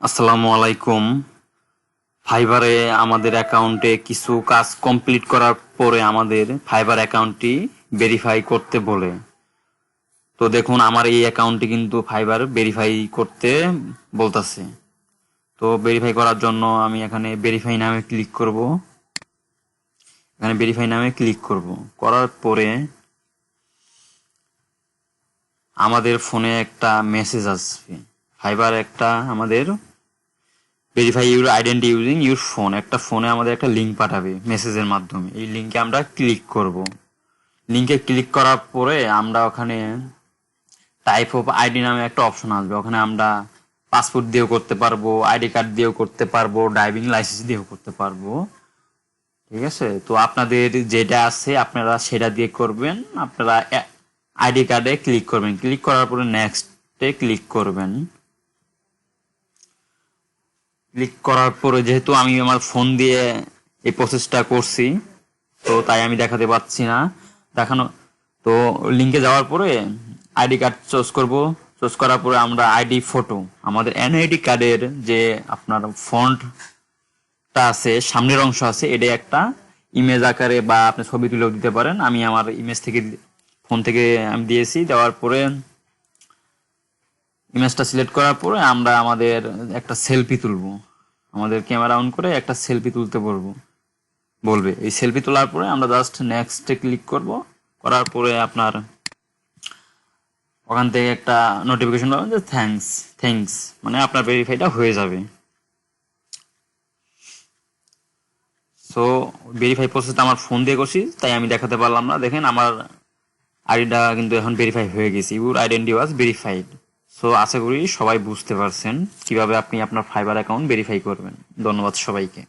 আসসালামু আলাইকুম। ফাইবারে আমাদের অ্যাকাউন্টে কিছু কাজ কমপ্লিট করার পরে আমাদের ফাইবার অ্যাকাউন্টটি ভেরিফাই করতে বলে। তো দেখুন আমার এই অ্যাকাউন্টটি কিন্তু ফাইবার ভেরিফাই করতে বলতেছে। তো ভেরিফাই করার জন্য আমি এখানে ভেরিফাই নামে ক্লিক করব। করার পরে আমাদের ফোনে একটা মেসেজ আসবে। ফাইবার একটা আমাদের verify your identity using your phone, একটা ফোনে আমাদের একটা লিঙ্ক পাঠাবে মেসেজের মাধ্যমে। এই লিঙ্কে আমরা ক্লিক করব। লিঙ্কে ক্লিক করার পরে আমরা ওখানে টাইপ অফ আইডি নামে একটা অপশন আসবে। ওখানে আমরা পাসপোর্ট দিয়েও করতে পারবো, আইডি কার্ড দিয়েও করতে পারবো, ড্রাইভিং লাইসেন্স দিয়েও করতে পারবো। ঠিক আছে, তো আপনাদের যেটা আছে আপনারা সেটা দিয়ে করবেন। আপনারা আইডি কার্ডে ক্লিক করবেন, ক্লিক করার পরে নেক্সটে ক্লিক করবেন। ক্লিক করার পরে যেহেতু আমি আমার ফোন দিয়ে এই প্রসেসটা করছি, তো তাই আমি দেখাতে পাচ্ছি না দেখানো। তো লিঙ্কে যাওয়ার পরে আইডি কার্ড চুজ করব। চুজ করার পরে আমরা আইডি ফটো, আমাদের এনআইডি কার্ডের যে আপনার ফন্টটা আছে, সামনের অংশ আছে, এটা একটা ইমেজ আকারে বা আপনি ছবি তুলেও দিতে পারেন। আমি আমার ইমেজ থেকে ফোন থেকে আমি দিয়েছি। দেওয়ার পরে ইমেজটা সিলেক্ট করার পরে আমরা আমাদের একটা সেলফি তুলবো। আমাদের ক্যামেরা অন করে একটা সেলফি তুলতে বলবে। এই সেলফি তোলার পরে আমরা জাস্ট নেক্সটে ক্লিক করব। করার পরে আপনার ওখান থেকে একটা নোটিফিকেশন পাবেন যে থ্যাঙ্কস, মানে আপনার ভেরিফাইটা হয়ে যাবে। সো ভেরিফাই প্রসেসটা আমার ফোন দিয়ে করছি, তাই আমি দেখাতে পারলাম না। দেখেন আমার আইডিটা কিন্তু এখন ভেরিফাই হয়ে গেছে। Your identity was verified. So আশা করি সবাই বুঝতে পারছেন কিভাবে আপনি আপনার ফাইবার অ্যাকাউন্ট ভেরিফাই করবেন। ধন্যবাদ সবাইকে।